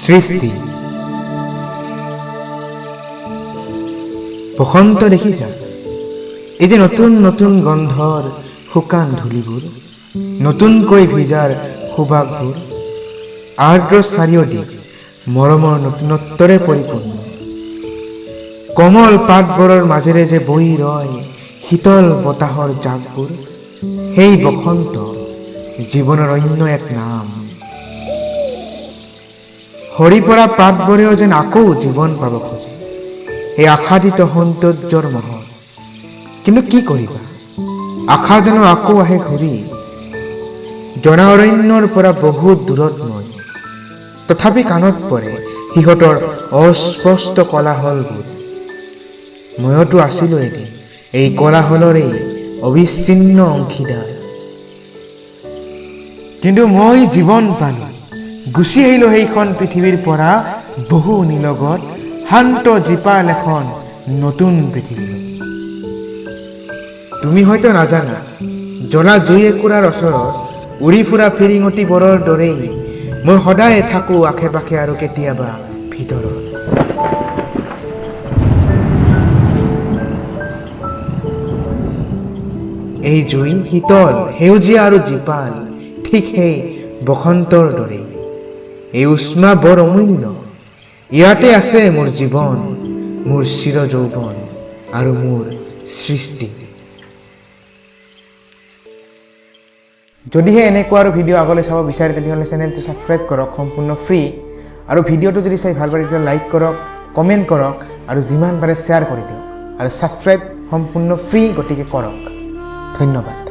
সৃষ্টি। বসন্ত দেখিছা, এই যে নতুন নতুন গন্ধৰ শুকান ধূলিবোৰ, নতুনকৈ ভিজাৰ সুবাসবোৰ, আৰ্দ্ৰ চাৰিওদিশ মৰমৰ নতুনত্বৰে পৰিপূৰ্ণ। কমল পাতবোৰৰ মাজেৰে যে বৈ ৰয় শীতল বতাহৰ জাকবোৰ, সেই বসন্ত জীৱনৰ অন্য এক নাম। সৰি পৰা পাতবোৰেও যেন আকৌ জীৱন পাব খোজে এই আশাতীত সৌন্দৰ্যৰ মহল। কিন্তু কি কৰিবা, আশা জানো আকৌ আহে ঘূৰি। জনা অৰণ্যৰ পৰা বহুত দূৰত মই, তথাপি কাণত পৰে সিহঁতৰ অস্পষ্ট কোলাহলবোৰ। মইতো আছিলো এদিন এই কোলাহলৰে অবিচ্ছিন্ন অংশীদাৰ। কিন্তু মই জীৱন পালো, গুচি আহিলো সেইখন পৃথিৱীৰ পৰা বহু নিলগত শান্ত জীপাল এখন নতুন পৃথিৱীলৈ। তুমি হয়তো নাজানা, জ্বলা জুই একুৰাৰ ওচৰত উৰি ফুৰা ফিৰিঙতিবোৰৰ দৰেই মই সদায় থাকো আশে পাশে আৰু কেতিয়াবা ভিতৰত। এই জুই শীতল, সেউজীয়া আৰু জীপাল, ঠিক সেই বসন্তৰ দৰেই। এই উষ্মা বৰ অমূল্য, ইয়াতে আছে মোৰ জীৱন, মোৰ চিৰ যৌৱন আৰু মোৰ সৃষ্টি। যদিহে এনেকুৱা আৰু ভিডিঅ' আগলৈ চাব বিচাৰে তেতিয়াহ'লে চেনেলটো ছাবস্ক্ৰাইব কৰক, সম্পূৰ্ণ ফ্ৰী। আৰু ভিডিঅ'টো যদি চাই ভাল পায় তেতিয়াহ'লে লাইক কৰক, কমেণ্ট কৰক আৰু যিমান পাৰে শ্বেয়াৰ কৰি দিয়ক। আৰু ছাবস্ক্ৰাইব সম্পূৰ্ণ ফ্ৰী, গতিকে কৰক। ধন্যবাদ।